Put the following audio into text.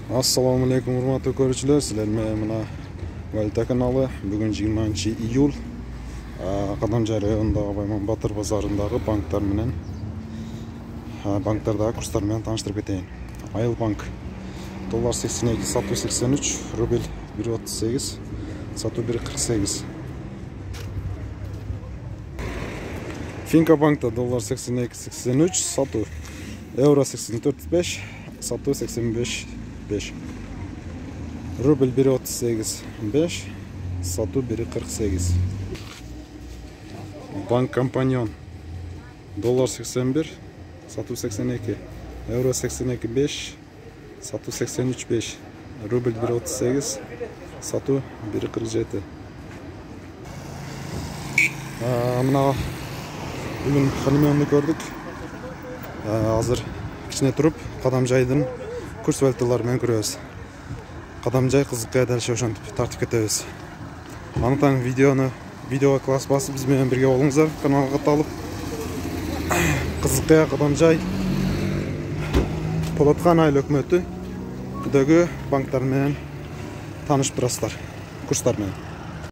Assalamu alaikum урматтуу көрүүчүлөр, силер менен мына Валюта каналы. Бүгүн 20-июль Кадамжай районундагы Байман Батыр базарындагы банктар менен банктардагы курстар менен тааныштырып кетейин. Айыл банк доллар 82, сатуу 83, рубль 1.38, сатуу 1.48. Финка банкта доллар 82-83, сатуу евро 84.5, сатуу 85.5. Рубль 1.38, сатуу 1.48. Банк Компаньон доллар 81, сатуу 82, евро 82.5, сатуу 83.5, рубль 1.38, сатуу 1.47. Мына бүгүн Халименди көрдүк. Азыр кичине туруп Кадамжайдын курс валюталары менен көрөбүз. Кадамжай кызыкка дал ошентип тартып кетебиз. Андыктан видеого класс басып биз менен бирге болуңуздар. Каналга катталып Кызыкка Кадамжай Полоткан айыл өкмөтү дөгү банктар менен таанышып турасыздар. Курстар менен.